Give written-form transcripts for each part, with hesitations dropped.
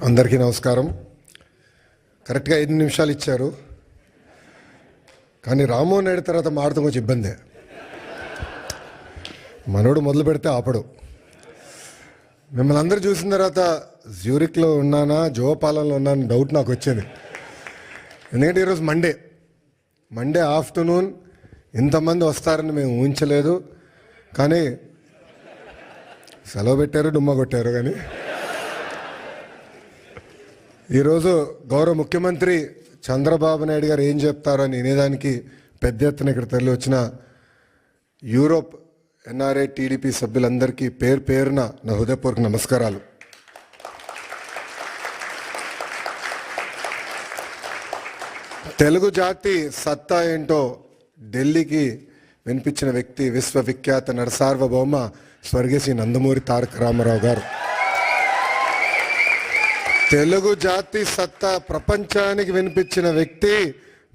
అందరికీ నమస్కారం. కరెక్ట్గా 5 నిమిషాలు ఇచ్చారు, కానీ రామ్మోహన్ రెడ్డి తర్వాత మాడతాం కొంచెం ఇబ్బందే. మనోడు మొదలు పెడితే ఆపడు. మిమ్మల్ని అందరూ చూసిన తర్వాత జ్యూరిక్లో ఉన్నానా జోపాలంలో ఉన్నాను డౌట్ నాకు వచ్చింది. ఎందుకంటే ఈరోజు మండే ఆఫ్టర్నూన్ ఇంతమంది వస్తారని మేము ఊహించలేదు. కానీ సెలవు పెట్టారు, డుమ్మ కొట్టారు. కానీ ఈరోజు గౌరవ ముఖ్యమంత్రి చంద్రబాబు నాయుడు గారు ఏం చెప్తారని వినేదానికి పెద్ద ఎత్తున ఇక్కడ తరలి వచ్చిన యూరోప్ ఎన్ఆర్ఐ టీడీపీ సభ్యులందరికీ పేరున నా హృదయపూర్వక నమస్కారాలు. తెలుగు జాతి సత్తా ఏంటో ఢిల్లీకి వినిపించిన వ్యక్తి విశ్వవిఖ్యాత నరసార్వభౌమ స్వర్గీయ నందమూరి తారక రామారావు గారు. తెలుగు జాతి సత్తా ప్రపంచానికి వినిపించిన వ్యక్తి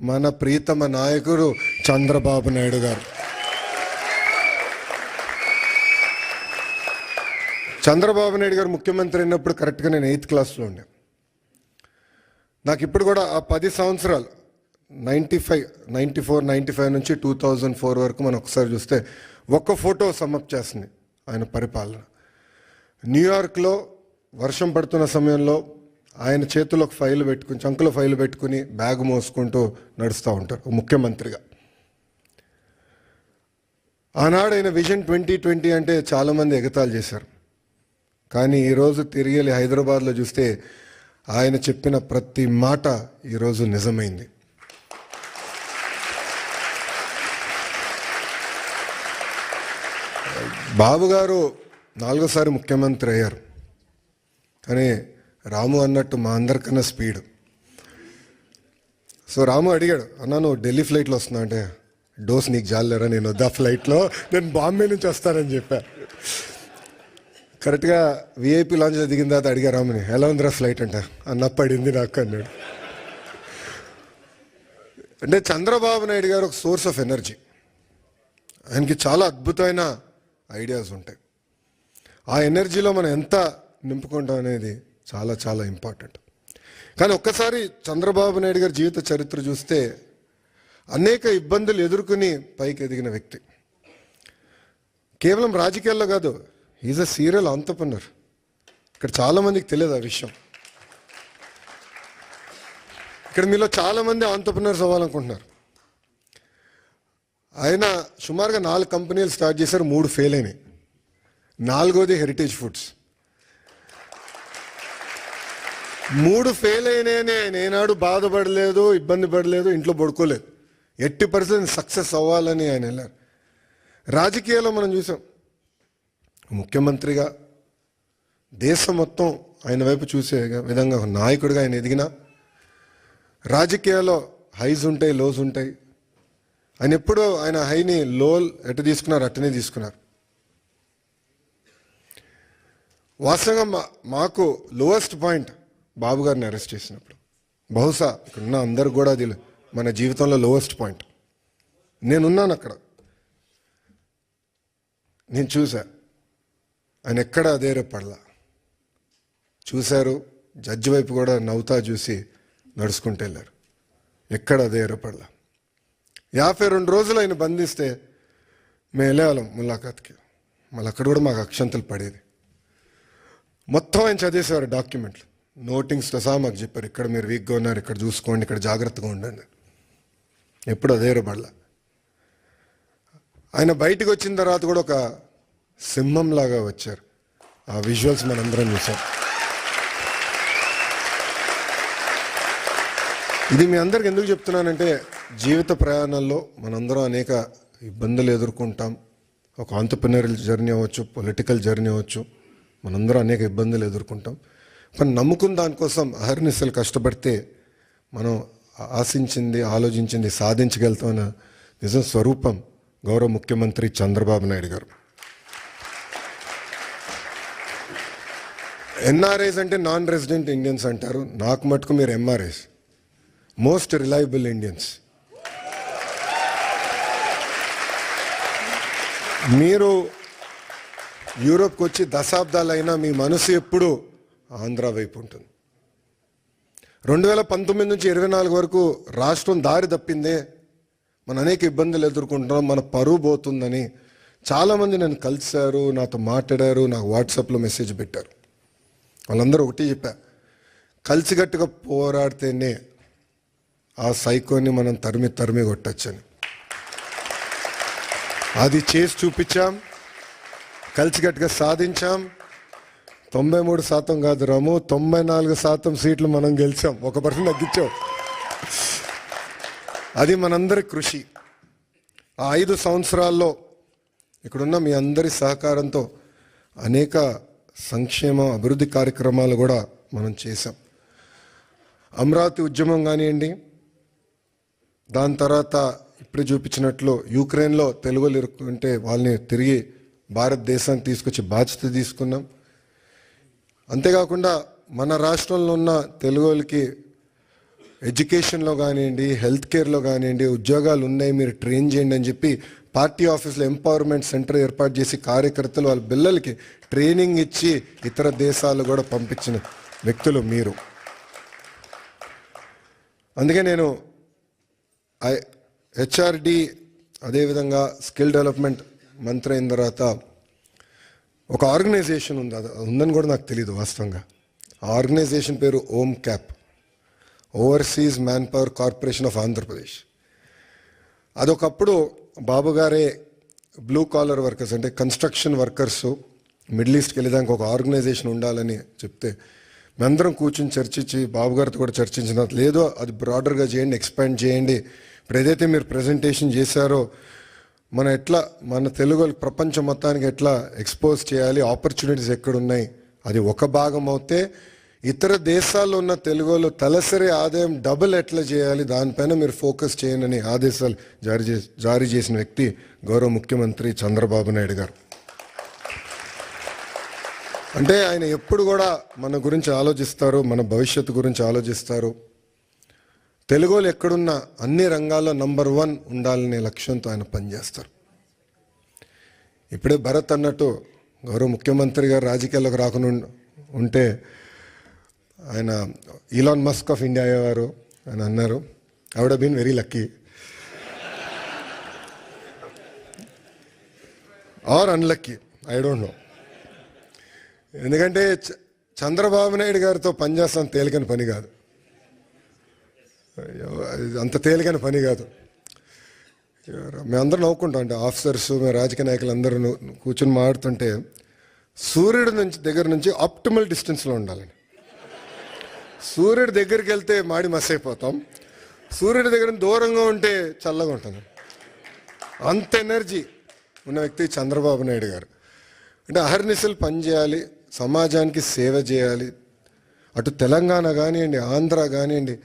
మన ప్రీతమ నాయకుడు చంద్రబాబు నాయుడు గారు. చంద్రబాబు నాయుడు గారు ముఖ్యమంత్రి అయినప్పుడు కరెక్ట్గా నేను 8th క్లాస్లో ఉండే. నాకు ఇప్పుడు కూడా ఆ 10 సంవత్సరాలు 94 నుంచి 2004 వరకు మనం ఒకసారి చూస్తే ఒక్క ఫోటో సమ్మప్ చేస్తుంది ఆయన పరిపాలన. న్యూయార్క్లో వర్షం పడుతున్న సమయంలో ఆయన చేతిలో ఒక ఫైల్ పెట్టుకుని, చంకులో ఫైల్ పెట్టుకుని బ్యాగ్ మోసుకుంటూ నడుస్తూ ఉంటారు ముఖ్యమంత్రిగా. ఆనాడు ఆయన విజన్ 2020 అంటే చాలామంది ఎగతాళి చేశారు. కానీ ఈరోజు తిరిగి వెళ్ళి హైదరాబాద్లో చూస్తే ఆయన చెప్పిన ప్రతి మాట ఈరోజు నిజమైంది. బాబు గారు 4వ సారి ముఖ్యమంత్రి అయ్యారు. కానీ రాము అన్నట్టు మా అందరికన్నా స్పీడ్. సో రాము అడిగాడు, అన్నా నువ్వు ఢిల్లీ ఫ్లైట్లో వస్తున్నా అంటే, డోస్ నీకు జాలేరా, నేను వద్దా ఫ్లైట్లో, నేను బాంబే నుంచి వస్తానని చెప్పా. కరెక్ట్గా విఐపి లాంచ్లో దిగిన తర్వాత అడిగా రాముని, ఎలా ఉందిరా ఫ్లైట్ అంట, అన్న పడింది నాకు అన్నాడు. అంటే చంద్రబాబు నాయుడు గారు ఒక సోర్స్ ఆఫ్ ఎనర్జీ. ఆయనకి చాలా అద్భుతమైన ఐడియాస్ ఉంటాయి. ఆ ఎనర్జీలో మనం ఎంత నింపుకుంటాం అనేది చాలా చాలా ఇంపార్టెంట్. కానీ ఒక్కసారి చంద్రబాబు నాయుడు గారి జీవిత చరిత్ర చూస్తే అనేక ఇబ్బందులు ఎదుర్కొని పైకి ఎదిగిన వ్యక్తి. కేవలం రాజకీయాల్లో కాదు, ఈజ్ అ సీరియల్ ఆంటర్‌ప్రెన్యూర్. ఇక్కడ చాలామందికి తెలియదు ఆ విషయం. ఇక్కడ మీలో చాలామంది ఆంటర్‌ప్రెన్యూర్స్ అవ్వాలనుకుంటున్నారు. ఆయన సుమారుగా 4 కంపెనీలు స్టార్ట్ చేశారు, 3 ఫెయిల్ అయినాయి. 4వది హెరిటేజ్ ఫుడ్స్. 3 ఫెయిల్ అయినాయని ఆయన ఏనాడు బాధపడలేదు, ఇబ్బంది పడలేదు, ఇంట్లో పడుకోలేదు. 80% సక్సెస్ అవ్వాలని ఆయన వెళ్ళారు. రాజకీయాల్లో మనం చూసాం, ముఖ్యమంత్రిగా దేశం మొత్తం ఆయన వైపు చూసే విధంగా నాయకుడిగా ఆయన ఎదిగిన. రాజకీయాల్లో హైస్ ఉంటాయి, లోస్ ఉంటాయి. ఆయన ఎప్పుడూ ఆయన హైని లో ఎటు తీసుకున్నారు అట్టనే తీసుకున్నారు. వాస్తవంగా మాకు లోయెస్ట్ పాయింట్ బాబు గారిని అరెస్ట్ చేసినప్పుడు, బహుశా ఇక్కడున్న అందరు కూడా అది మన జీవితంలో లోయెస్ట్ పాయింట్. నేనున్నాను అక్కడ, నేను చూసా. ఆయన ఎక్కడ అధైర్యపడలా. చూశారు, జడ్జి వైపు కూడా నవ్వుతా చూసి నడుచుకుంటూ వెళ్ళారు. ఎక్కడ అధైర్యపడలా. 52 రోజులు ఆయన బంధిస్తే మేము వెళ్ళేవాళ్ళం ములాఖాత్కి. మళ్ళీ అక్కడ కూడా మాకు అక్షంతలు పడేది. మొత్తం ఆయన చదివేసేవారు డాక్యుమెంట్లు, నోటింగ్స్తో సహా మాకు చెప్పారు, ఇక్కడ మీరు వీక్గా ఉన్నారు, ఇక్కడ చూసుకోండి, ఇక్కడ జాగ్రత్తగా ఉండండి. ఎప్పుడు అధైర్యపడలా. ఆయన బయటకు వచ్చిన తర్వాత కూడా ఒక సింహంలాగా వచ్చారు. ఆ విజువల్స్ మనందరం చూసాం. ఇది మీ అందరికి ఎందుకు చెప్తున్నానంటే, జీవిత ప్రయాణంలో మనందరం అనేక ఇబ్బందులు ఎదుర్కొంటాం. ఒక ఆంటర్‌ప్రెన్యూరల్ జర్నీ అవ్వచ్చు, పొలిటికల్ జర్నీ అవ్వచ్చు, మనందరం అనేక ఇబ్బందులు ఎదుర్కొంటాం. కానీ నమ్ముకున్న దానికోసం అహర్నిశలు కష్టపడితే మనం ఆశించింది, ఆలోచించింది సాధించగలుగుతామన్న నిజం స్వరూపం గౌరవ ముఖ్యమంత్రి చంద్రబాబు నాయుడు గారు. ఎన్ఆర్ఐస్ అంటే నాన్ రెసిడెంట్ ఇండియన్స్ అంటారు. నాకు మటుకు మీరు ఎంఆర్ఐస్, మోస్ట్ రిలయబుల్ ఇండియన్స్. మీరు యూరోప్కి వచ్చి దశాబ్దాలైనా మీ మనసు ఎప్పుడు ఆంధ్ర వైపు ఉంటుంది. 2019 నుంచి 24 వరకు రాష్ట్రం దారి తప్పిందే, మన అనేక ఇబ్బందులు ఎదుర్కొంటున్నాం, మన పరువు పోతుందని చాలామంది నన్ను కలిశారు, నాతో మాట్లాడారు, నాకు వాట్సాప్లో మెసేజ్ పెట్టారు. వాళ్ళందరూ ఒకటి చెప్పా, కలిసికట్టుగా పోరాడితేనే ఆ సైకోని మనం తరిమి కొట్టచ్చని. అది చేసి చూపించాం, కలిసికట్టుగా సాధించాం. 93% కాదు రాము, 94% సీట్లు మనం గెలిచాం, 1% తగ్గించాం. అది మనందరి కృషి. ఆ 5 సంవత్సరాల్లో ఇక్కడున్న మీ అందరి సహకారంతో అనేక సంక్షేమ అభివృద్ధి కార్యక్రమాలు కూడా మనం చేశాం. అమరావతి ఉద్యమం కానివ్వండి, దాని తర్వాత ఇప్పుడు చూపించినట్లు యుక్రెయిన్లో తెలుగులు ఇరుక్కుంటే వాళ్ళని తిరిగి భారతదేశానికి తీసుకొచ్చి బాధ్యత తీసుకున్నాం. అంతేకాకుండా మన రాష్ట్రంలో ఉన్న తెలుగులకి ఎడ్యుకేషన్లో కానివ్వండి, హెల్త్ కేర్లో కానివ్వండి ఉద్యోగాలు ఉన్నాయి, మీరు ట్రైన్ చేయండి అని చెప్పి పార్టీ ఆఫీస్లో ఎంపవర్మెంట్ సెంటర్ ఏర్పాటు చేసి కార్యకర్తలు వాళ్ళ పిల్లలకి ట్రైనింగ్ ఇచ్చి ఇతర దేశాలు కూడా పంపించిన వ్యక్తులు మీరు. అందుకే నేను హెచ్ఆర్డి అదేవిధంగా స్కిల్ డెవలప్మెంట్ మంత్రి అయిన తర్వాత ఒక ఆర్గనైజేషన్ ఉంది, అది ఉందని కూడా నాకు తెలియదు వాస్తవంగా. ఆ ఆర్గనైజేషన్ పేరు OMCAP, overseas man power corporation of Andhra Pradesh. అదొకప్పుడు బాబు గారే బ్లూ కాలర్ వర్కర్స్ అంటే కన్స్ట్రక్షన్ వర్కర్స్ మిడిల్ ఈస్ట్కి వెళ్ళేదానికి ఒక ఆర్గనైజేషన్ ఉండాలని చెప్తే మేమందరం కూర్చొని చర్చించి బాబు గారితో కూడా చర్చించిన, లేదో అది బ్రాడర్గా చేయండి, ఎక్స్పాండ్ చేయండి. ఇప్పుడు ఏదైతే మీరు ప్రజెంటేషన్ చేశారో మన తెలుగు ప్రపంచం మొత్తానికి ఎట్లా ఎక్స్పోజ్ చేయాలి, ఆపర్చునిటీస్ ఎక్కడున్నాయి, అది ఒక భాగం అవుతే ఇతర దేశాల్లో ఉన్న తెలుగులో తలసరి ఆదాయం డబుల్ ఎట్లా చేయాలి, దానిపైన మీరు ఫోకస్ చేయండి ఆదేశాలు జారీ చేసిన వ్యక్తి గౌరవ ముఖ్యమంత్రి చంద్రబాబు నాయుడు గారు. అంటే ఆయన ఎప్పుడు కూడా మన గురించి ఆలోచిస్తారు, మన భవిష్యత్తు గురించి ఆలోచిస్తారు. తెలుగులో ఎక్కడున్నా అన్ని రంగాల్లో నంబర్ 1 ఉండాలనే లక్ష్యంతో ఆయన పనిచేస్తారు. ఇప్పుడే భరత్ అన్నట్టు గౌరవ ముఖ్యమంత్రి గారు రాజకీయాల్లోకి రాకుండా ఉంటే ఆయన ఈలాన్ మస్క్ ఆఫ్ ఇండియా అయ్యేవారు అని అన్నారు. I would have been very lucky or unlucky, I don't know. ఎందుకంటే చంద్రబాబు నాయుడు గారితో పనిచేస్తాం తేలికని పని కాదు, అంత తేలికైన పని కాదు. మేమందరం నవ్వుకుంటాం, అంటే ఆఫీసర్స్ మేము రాజకీయ నాయకులు అందరూ కూర్చొని మాట్లాడుతుంటే సూర్యుడి దగ్గర నుంచి ఆప్టిమల్ డిస్టెన్స్లో ఉండాలని. సూర్యుడి దగ్గరికి వెళ్తే మాడి మస్ అయిపోతాం, సూర్యుడి దగ్గర దూరంగా ఉంటే చల్లగా ఉంటుంది. అంత ఎనర్జీ ఉన్న వ్యక్తి చంద్రబాబు నాయుడు గారు. అంటే అహర్నిశలు పనిచేయాలి, సమాజానికి సేవ చేయాలి. అటు తెలంగాణ కానివ్వండి, ఆంధ్ర కానివ్వండి,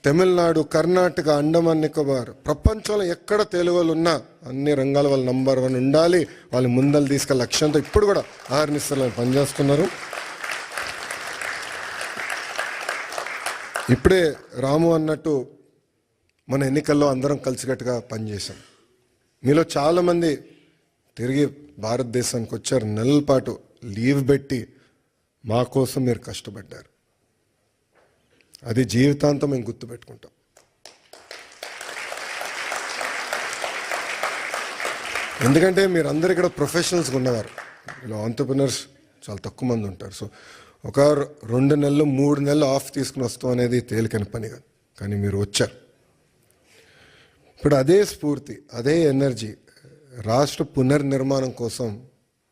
తమిళనాడు, కర్ణాటక, అండమాన్ నికోబార్, ప్రపంచంలో ఎక్కడ తెలుగులు ఉన్నా అన్ని రంగాల వాళ్ళు నంబర్ 1 ఉండాలి, వాళ్ళు ముందలు తీసుకెళ్ళే లక్ష్యంతో ఇప్పుడు కూడా అహర్నిశలు పనిచేస్తున్నారు. ఇప్పుడే రాము అన్నట్టు మన ఎన్నికల్లో అందరం కలిసికట్టుగా పనిచేశాం. మీలో చాలామంది తిరిగి భారతదేశానికి వచ్చారు, నెలల పాటు లీవ్ పెట్టి మా కోసం మీరు కష్టపడ్డారు. అది జీవితాంతం మేము గుర్తుపెట్టుకుంటాం. ఎందుకంటే మీరందరూ ఇక్కడ ప్రొఫెషనల్స్గా ఉన్నవారు, ఇలా ఆంటర్ప్రినర్స్ చాలా తక్కువ మంది ఉంటారు. సో ఒక 2 నెలలు 3 నెలలు ఆఫ్ తీసుకుని వస్తాం అనేది తేలికని పని కాదు, కానీ మీరు వచ్చారు. ఇప్పుడు అదే స్ఫూర్తి, అదే ఎనర్జీ రాష్ట్ర పునర్నిర్మాణం కోసం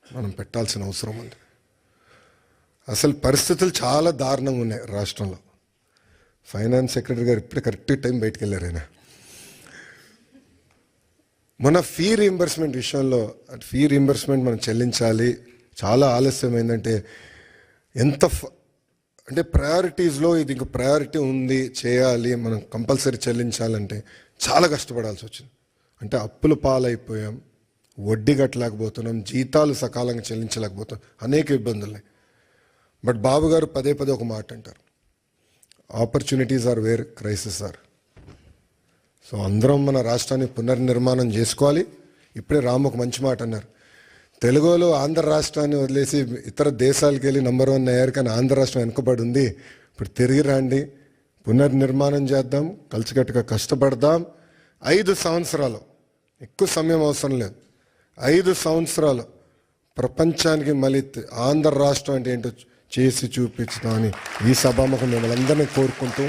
మనం పెట్టాల్సిన అవసరం ఉంది. అసలు పరిస్థితులు చాలా దారుణంగా ఉన్నాయి రాష్ట్రంలో. ఫైనాన్స్ సెక్రటరీ గారు ఇప్పుడే కరెక్ట్ టైం బయటకు వెళ్ళారు. ఆయన మన ఫీ రీయింబర్స్మెంట్ విషయంలో, ఫీ రీయింబర్స్మెంట్ మనం చెల్లించాలి, చాలా ఆలస్యమైందంటే అంటే ప్రయారిటీస్లో ఇది ఇంక ప్రయారిటీ ఉంది, చేయాలి, మనం కంపల్సరీ చెల్లించాలంటే చాలా కష్టపడాల్సి వచ్చింది. అంటే అప్పుల పాలైపోయాం, వడ్డీ కట్టలేకపోతున్నాం, జీతాలు సకాలంగా చెల్లించలేకపోతున్నాం, అనేక ఇబ్బందులు. బట్ బాబు గారు పదే ఒక మాట అంటారు, opportunities are where crisis are. So అందరం మన రాష్ట్రాన్ని పునర్నిర్మాణం చేసుకోవాలి. ఇప్పుడే రాము ఒక మంచి మాట అన్నారు, తెలుగులో ఆంధ్ర రాష్ట్రాన్ని వదిలేసి ఇతర దేశాలకు వెళ్ళి నంబర్ 1 అయ్యారు, కానీ ఆంధ్ర రాష్ట్రం వెనుకబడి ఉంది. ఇప్పుడు తిరిగి రండి, పునర్నిర్మాణం చేద్దాం, కలిసికట్టుగా కష్టపడదాం. 5 సంవత్సరాలు, ఎక్కువ సమయం అవసరం లేదు, 5 సంవత్సరాలు ప్రపంచానికి మళ్ళీ ఆంధ్ర రాష్ట్రం అంటే ఏంటో చేసి చూపించుదామని ఈ సభాముఖం మిమ్మల్ని అందరినీ కోరుకుంటూ,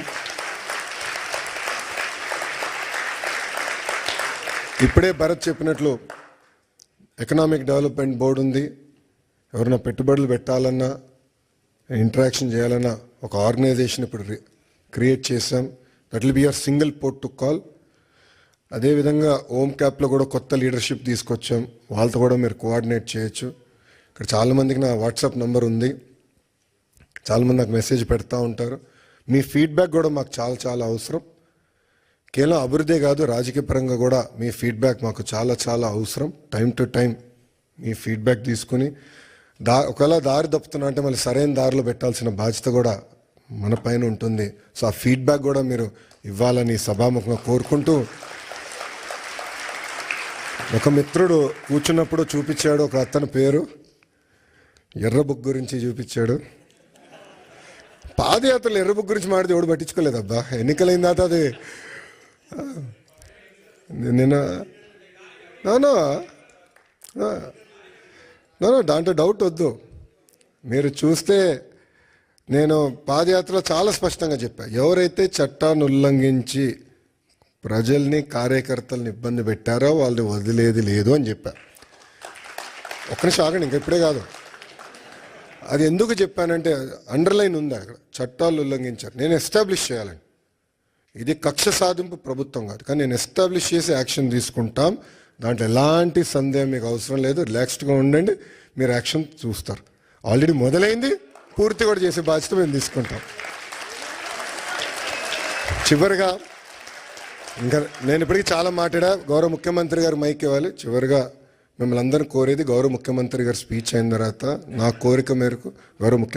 ఇప్పుడే భరత్ చెప్పినట్లు ఎకనామిక్ డెవలప్మెంట్ బోర్డు ఉంది. ఎవరైనా పెట్టుబడులు పెట్టాలన్నా, ఇంటరాక్షన్ చేయాలన్నా ఒక ఆర్గనైజేషన్ ఇప్పుడు క్రియేట్ చేశాం. That will be your single port to call. అదేవిధంగా ఓమ్ క్యాప్లో కూడా కొత్త లీడర్షిప్ తీసుకొచ్చాం, వాళ్ళతో కూడా మీరు కోఆర్డినేట్ చేయొచ్చు. ఇక్కడ చాలామందికి నా వాట్సాప్ నెంబర్ ఉంది, చాలామంది నాకు మెసేజ్ పెడతా ఉంటారు. మీ ఫీడ్బ్యాక్ కూడా మాకు చాలా చాలా అవసరం. కేవలం అభివృద్ధి కాదు, రాజకీయ పరంగా కూడా మీ ఫీడ్బ్యాక్ మాకు చాలా చాలా అవసరం. Time to time me feedback తీసుకుని ఒకవేళ దారి తప్పుతున్నా అంటే మళ్ళీ సరైన దారిలో పెట్టాల్సిన బాధ్యత కూడా మన పైన ఉంటుంది. సో ఆ ఫీడ్బ్యాక్ కూడా మీరు ఇవ్వాలని సభాముఖంగా కోరుకుంటూ, ఒక మిత్రుడు కూర్చున్నప్పుడు చూపించాడు, ఒక అతని పేరు ఎర్ర బుక్ గురించి చూపించాడు. పాదయాత్రలు ఎర్ర బుక్ గురించి మాడితే ఎవడు పట్టించుకోలేదు. అబ్బా, ఎన్నికలైన తర్వాత అది నిన్న దాంట్లో డౌట్ వద్దు. మీరు చూస్తే నేను పాదయాత్రలో చాలా స్పష్టంగా చెప్పాను, ఎవరైతే చట్టాన్ని ఉల్లంఘించి ప్రజల్ని కార్యకర్తల్ని ఇబ్బంది పెట్టారో వాళ్ళని వదిలేది లేదు అని చెప్పా. ఒక్క నిమిషం ఆగండి, ఇంకా ఇప్పుడే కాదు. అది ఎందుకు చెప్పానంటే అండర్లైన్ ఉంది అక్కడ, చట్టాలు ఉల్లంఘించారు. నేను ఎస్టాబ్లిష్ చేయాలండి. ఇది కక్ష సాధింపు ప్రభుత్వం కాదు, కానీ నేను ఎస్టాబ్లిష్ చేసి యాక్షన్ తీసుకుంటాం. దాంట్లో ఎలాంటి సందేహం మీకు అవసరం లేదు. రిలాక్స్డ్గా ఉండండి, మీరు యాక్షన్ చూస్తారు. ఆల్రెడీ మొదలైంది, పూర్తి కూడా చేసే బాధ్యత మేము తీసుకుంటాం. చివరిగా ఇంకా నేను ఇప్పటికీ చాలా మాట్లాడా, గౌరవ ముఖ్యమంత్రి గారు మైక్ ఇవ్వాలి. చివరిగా మిమ్మల్ని అందరినీ కోరేది, గౌరవ ముఖ్యమంత్రి గారు స్పీచ్ అయిన తర్వాత నా కోరిక మేరకు గౌరవ